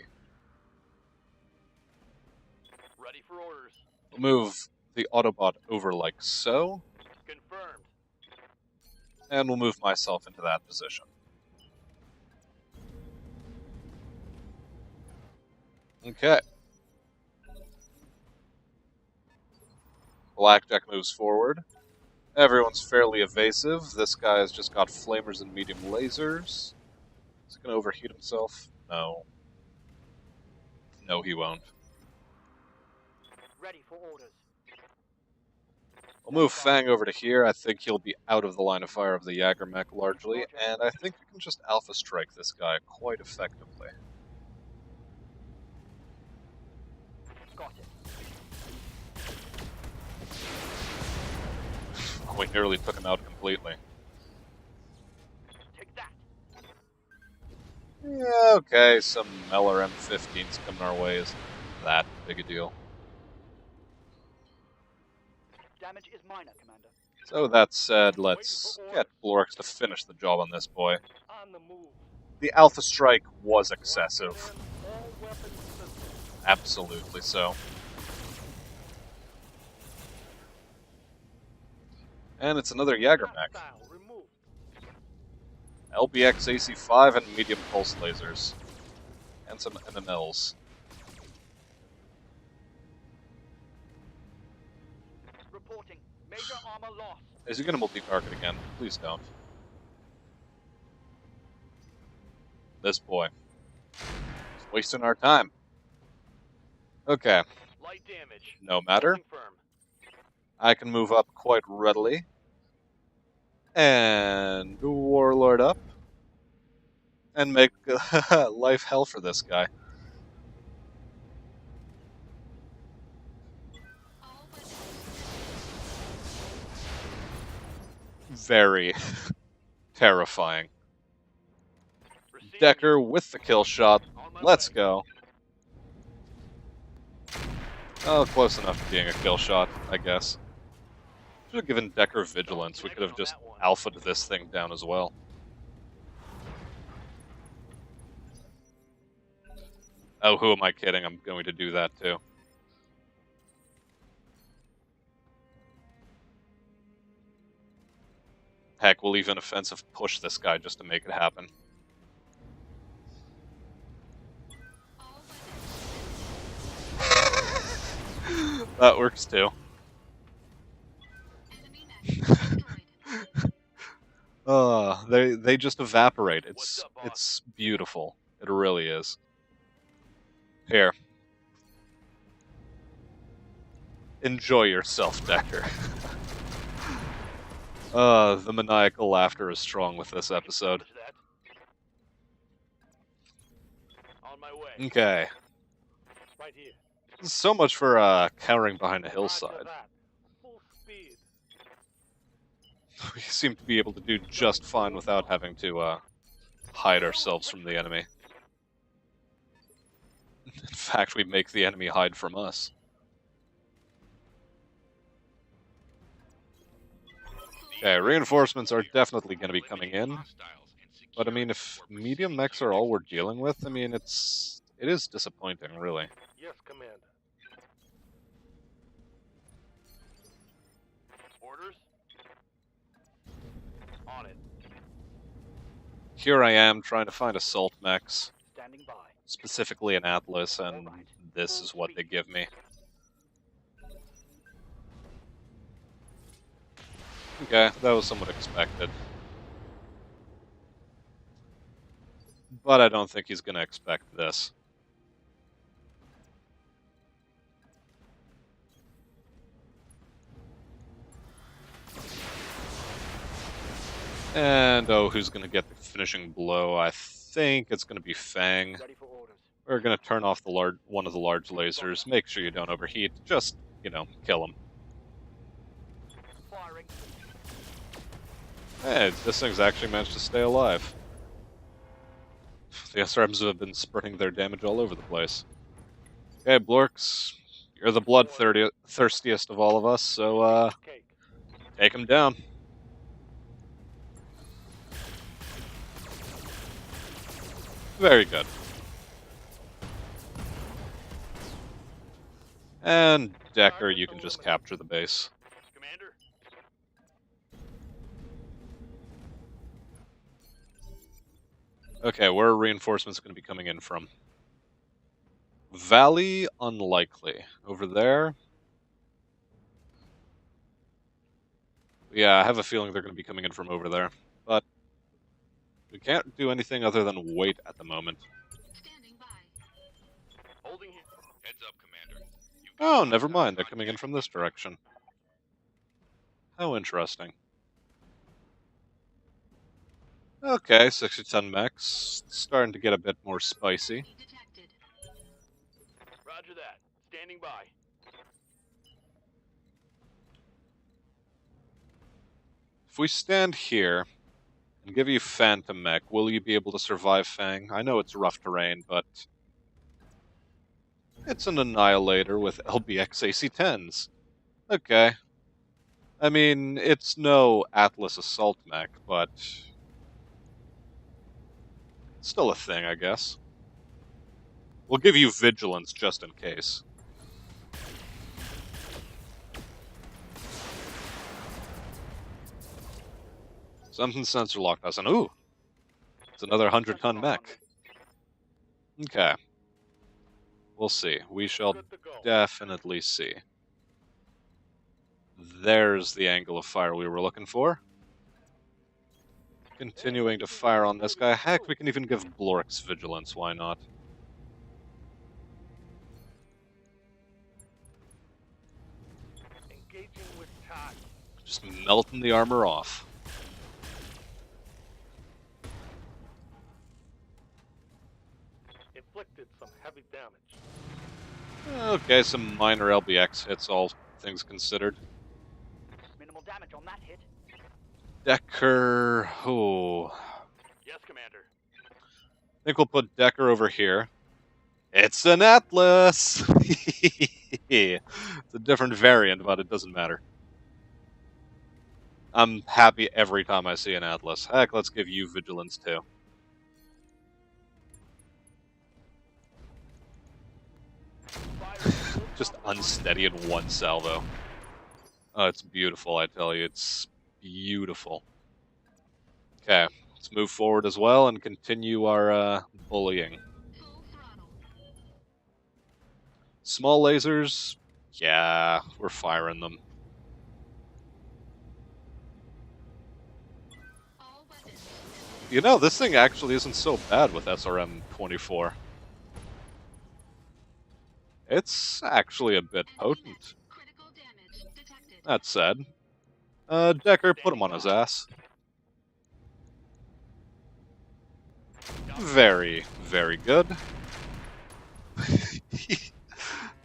Ready for orders. We'll move the Autobot over like so. Confirmed. And we'll move myself into that position. Okay. Blackjack moves forward. Everyone's fairly evasive. This guy has just got flamers and medium lasers. Is he going to overheat himself? No. No, he won't. Ready for orders. We'll move Fang over to here. I think he'll be out of the line of fire of the Jagermech largely, and I think we can just Alpha Strike this guy quite effectively. Got it. We nearly took him out completely. Take that. Yeah, okay, some LRM 15s coming our way isn't that big a deal. Damage is minor, Commander. So that said, let's get Blorx to finish the job on this boy. On the move. The Alpha Strike was Lock excessive. it in. All weapons systems. Absolutely so. And it's another Jaeger mech. Hostile removed. LBX AC5 and medium pulse lasers. And some MMLs. Reporting. Major armor loss. Is he going to multi-target again? Please don't. This boy. He's wasting our time. Okay. Light damage. No matter. Holding firm. I can move up quite readily. And Warlord up. And make life hell for this guy. All weapons. Very terrifying. Receiving Decker with the kill shot. you. On my Let's way. go. Oh, close enough to being a kill shot, I guess. Should have given Decker vigilance. We could have just alphaed this thing down as well. Oh, who am I kidding? I'm going to do that too. Heck, we'll even offensive push this guy just to make it happen. All That works too. weapons. Enemy mech destroyed. They just evaporate. What's up, boss? It's beautiful. It really is. Here. Enjoy yourself, Decker. The maniacal laughter is strong with this episode. That. On my way. Okay. Right here. So much for cowering behind a Roger hillside. that. Full speed. We seem to be able to do just fine without having to hide ourselves from the enemy. In fact, we make the enemy hide from us. Okay, reinforcements are definitely going to be coming in. But I mean, if medium mechs are all we're dealing with, I mean, it is disappointing, really. Yes, Commander. Orders? On it. Here I am trying to find assault mechs, Standing by. specifically an Atlas, and this is what they give me. Okay, that was somewhat expected. But I don't think he's going to expect this. And, oh, who's going to get the finishing blow? I think it's going to be Fang. Ready for orders. We're going to turn off the one of the large lasers. Make sure you don't overheat. Just, kill him. Firing. Hey, this thing's actually managed to stay alive. The SRMs have been spreading their damage all over the place. Okay, Blorx, you're the thirstiest of all of us, so, Cake. take him down. Very good. And Decker, you can just capture the base. Commander. Okay, where are reinforcements going to be coming in from? Valley, unlikely. Over there? Yeah, I have a feeling they're going to be coming in from over there. But we can't do anything other than wait at the moment. Standing by. Holding here. Heads up, Commander. Oh, never mind. They're coming in from this direction. How interesting. Okay, 60-ton mechs. Starting to get a bit more spicy. Detected. Roger that. Standing by. If we stand here I'll give you Phantom Mech. Will you be able to survive, Fang? I know it's rough terrain, but it's an Annihilator with LBX AC-10s. Okay. I mean, it's no Atlas Assault Mech, but still a thing, I guess. We'll give you Vigilance just in case. Something sensor locked us, and ooh! It's another 100-ton mech. Okay. We'll see. We shall Good to go. definitely see. There's the angle of fire we were looking for. Continuing to fire on this guy. Heck, we can even give Blorx Vigilance, why not? Engaging with Todd. Just melting the armor off. Inflicted some heavy damage. Okay, some minor LBX hits, all things considered. Minimal damage on that hit. Decker... Oh... Yes, Commander. I think we'll put Decker over here. It's an Atlas! It's a different variant, but it doesn't matter. I'm happy every time I see an Atlas. Heck, let's give you Vigilance too. Just unsteady in one salvo. Oh, it's beautiful, I tell you. It's beautiful. Okay, let's move forward as well and continue our bullying. Full throttle. Small lasers, yeah, we're firing them. All weapons. You know, this thing actually isn't so bad with SRM-24. It's actually a bit potent. Critical damage detected. That said, Decker, put him on his ass. Very, very good.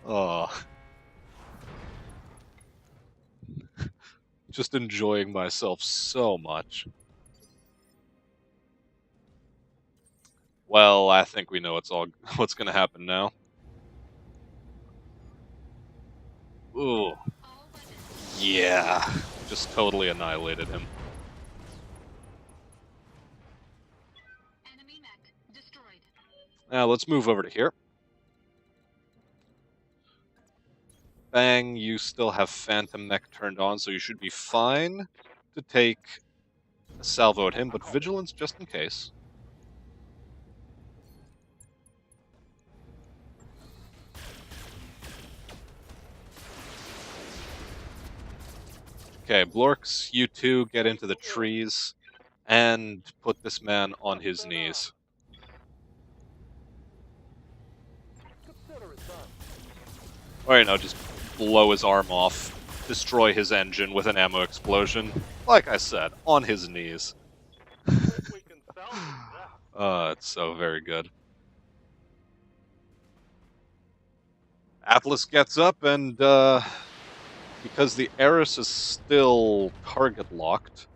Oh. Just enjoying myself so much. Well, I think we know what's gonna happen now. Ooh. All weapons. Yeah. Just totally annihilated him. Enemy mech destroyed. Now let's move over to here. Bang, you still have Phantom Mech turned on, so you should be fine to take a salvo at him, but Vigilance just in case. Okay, Blorx, you two get into the trees and put this man on his knees. Consider it done. Or, you know, just blow his arm off, destroy his engine with an ammo explosion. Like I said, on his knees. Hope we can salvage that. It's so very good. Atlas gets up and, because the Eris is still target locked,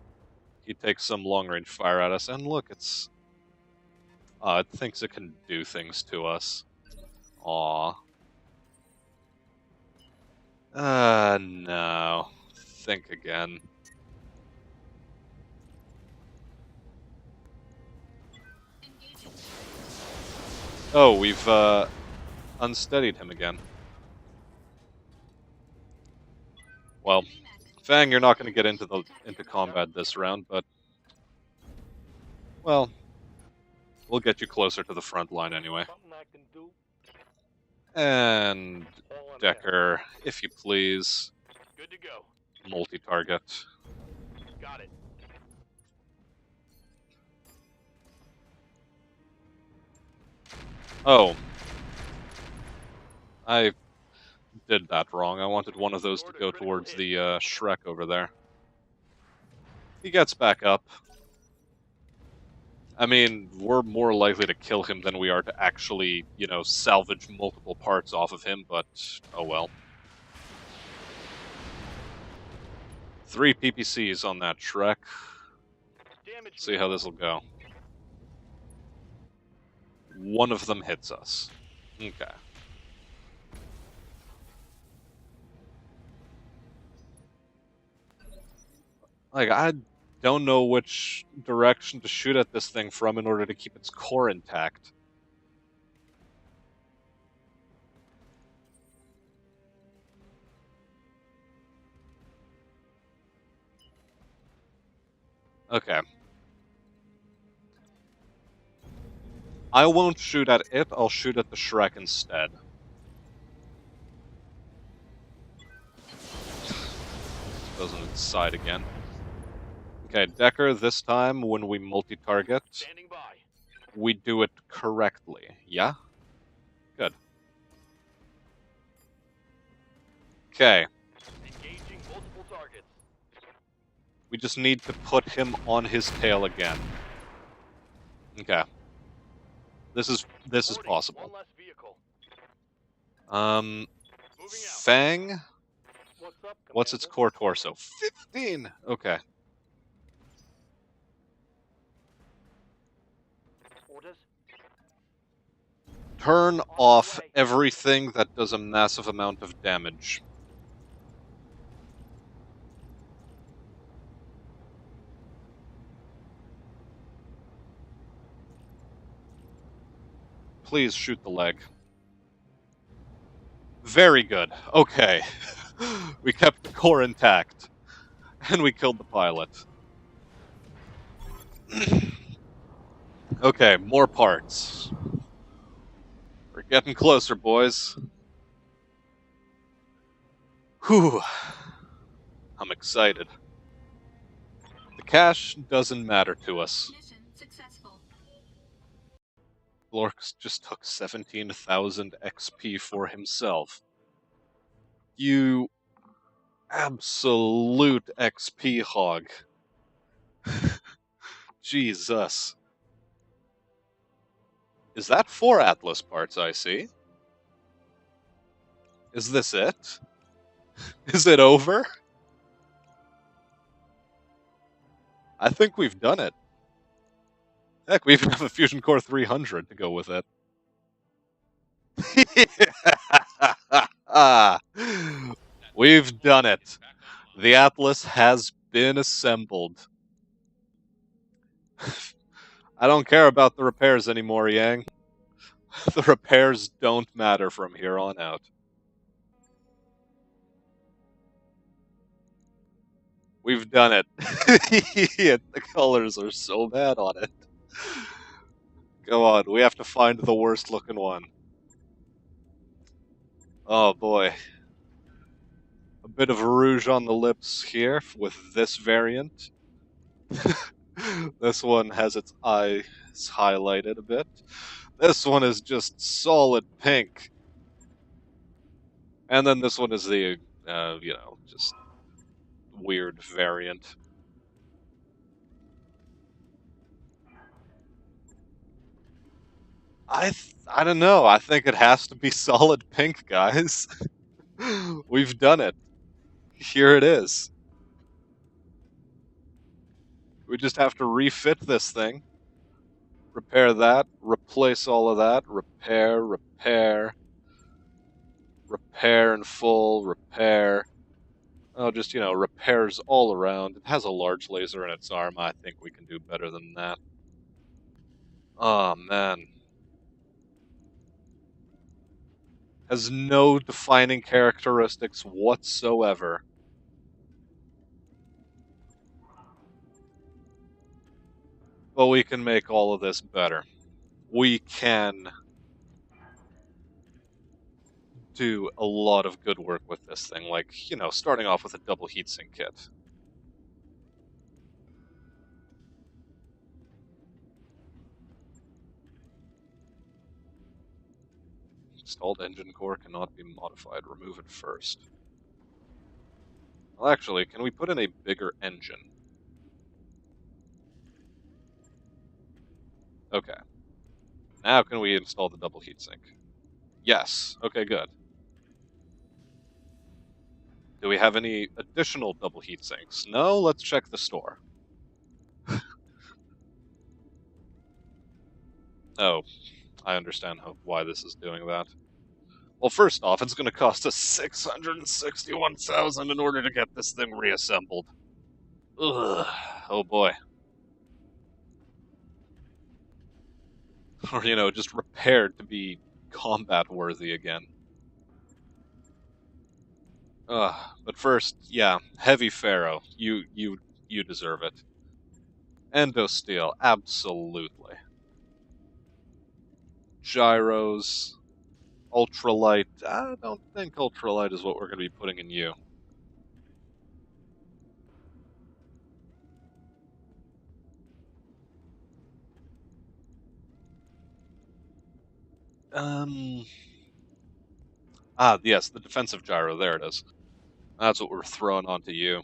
he takes some long-range fire at us, and look, it thinks it can do things to us. Aww. No. Think again. Engaging. Oh, we've, unsteadied him again. Well, Enemy mech. Fang, you're not going to get into combat this round, but well, we'll get you closer to the front line anyway. Something I can do. And All I'm Decker, if you please, Good to go. multi-target. Got it. Oh, I did that wrong. I wanted one of those to go towards the Shrek over there. He gets back up. I mean, we're more likely to kill him than we are to actually, you know, salvage multiple parts off of him, but oh well. 3 PPCs on that Shrek. damage See how this will go. One of them hits us. Okay. Like, I don't know which direction to shoot at this thing from in order to keep its core intact. Okay. I won't shoot at it, I'll shoot at the Shrek instead. Doesn't inside again. Okay, Decker, this time when we multi-target, Standing by. we do it correctly. Yeah? Good. Okay, Engaging multiple targets. we just need to put him on his tail again. Okay. This is Reporting. possible. One less vehicle. Um, Moving out. Fang, What's up, what's its Commander? core torso? 15! Okay. Orders? Turn off everything that does a massive amount of damage. Please shoot the leg. Very good. Okay. We kept the core intact. And we killed the pilot. Okay, more parts. We're getting closer, boys. Whew. I'm excited. The cash doesn't matter to us. Mission successful. Lorx just took 17,000 XP for himself. You absolute XP hog. Jesus. Is that 4 Atlas parts I see? Is this it? Is it over? I think we've done it. Heck, we even have a Fusion Core 300 to go with it. We've done it. The Atlas has been assembled. I don't care about the repairs anymore, Yang. The repairs don't matter from here on out. We've done it. The colors are so bad on it. Go on, we have to find the worst looking one. Oh boy. A bit of rouge on the lips here with this variant. This one has its eyes highlighted a bit. This one is just solid pink. And then this one is the, just weird variant. I don't know. I think it has to be solid pink, guys. We've done it. Here it is. We just have to refit this thing. Repair that, replace all of that, repair, repair in full, repair. Oh, just, repairs all around. It has a large laser in its arm. I think we can do better than that. Oh, man. Has no defining characteristics whatsoever. But we can make all of this better. We can do a lot of good work with this thing, like, starting off with a double heatsink kit. Installed engine core cannot be modified. Remove it first. Well, actually, can we put in a bigger engine? Okay. Now can we install the double heatsink? Yes. Okay, good. Do we have any additional double heatsinks? No? Let's check the store. Oh, I understand why this is doing that. Well, first off, it's going to cost us 661,000 in order to get this thing reassembled. Ugh. Oh boy. Or, just repaired to be combat worthy again. Ugh. But first, yeah, Heavy Pharaoh. You deserve it. Endosteel, absolutely. Gyros, ultralight. I don't think ultralight is what we're going to be putting in you. Yes, the defensive gyro. There it is. That's what we're throwing onto you.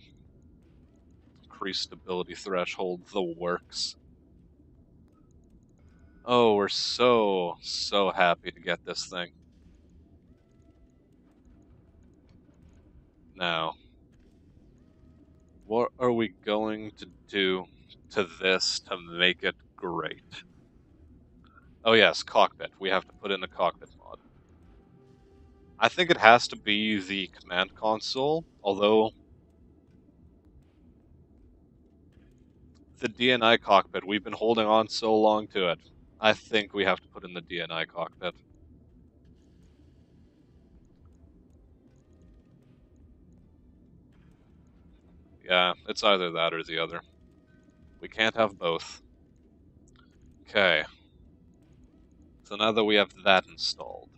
Increased stability threshold, the works. Oh, we're so happy to get this thing. Now, what are we going to do to this to make it great? Oh yes, cockpit. We have to put in a cockpit mod. I think it has to be the command console, although the DNI cockpit, we've been holding on so long to it. I think we have to put in the DNI cockpit. Yeah, it's either that or the other. We can't have both. Okay. So now that we have that installed,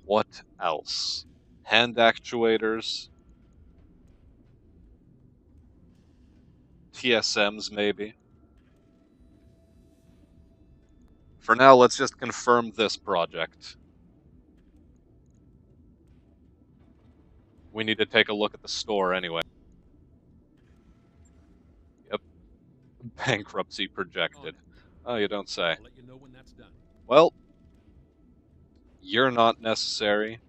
what else? Hand actuators? TSMs, maybe? For now, let's just confirm this project. We need to take a look at the store anyway. Yep. Bankruptcy projected. Oh, you don't say. I'll let you know when that's done. Well, you're not necessary.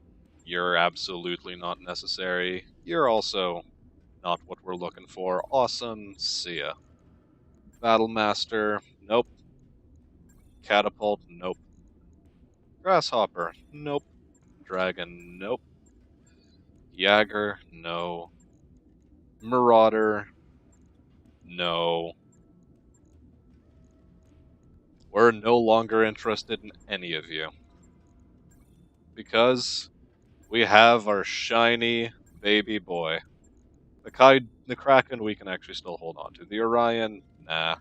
You're absolutely not necessary. You're also not what we're looking for. Awesome. See ya. Battlemaster. Nope. Catapult. Nope. Grasshopper. Nope. Dragon. Nope. Jagger. No. Marauder. No. We're no longer interested in any of you. Because we have our shiny baby boy. The Kraken we can actually still hold on to. The Orion, nah.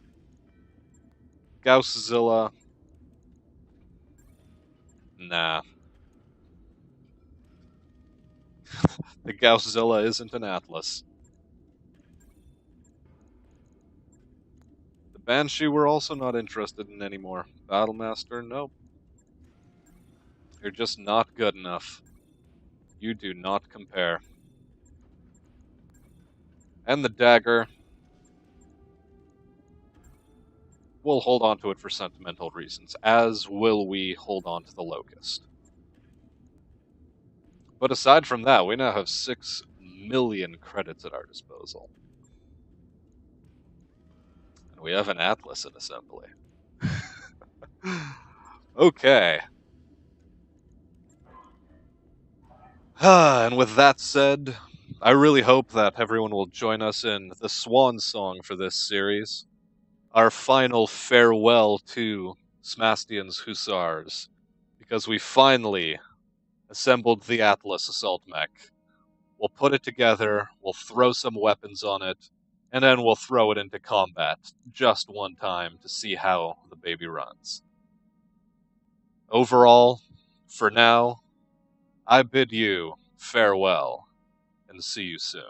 Gausszilla, nah. The Gausszilla isn't an Atlas. The Banshee we're also not interested in anymore. Battlemaster, nope. You're just not good enough. You do not compare. And the Dagger, we'll hold on to it for sentimental reasons, as will we hold on to the Locust. But aside from that, we now have 6 million credits at our disposal. And we have an Atlas in assembly. Okay. And with that said, I really hope that everyone will join us in the swan song for this series. Our final farewell to Smastian's Hussars. Because we finally assembled the Atlas assault mech. We'll put it together, we'll throw some weapons on it, and then we'll throw it into combat just one time to see how the baby runs. Overall, for now, I bid you farewell, and see you soon.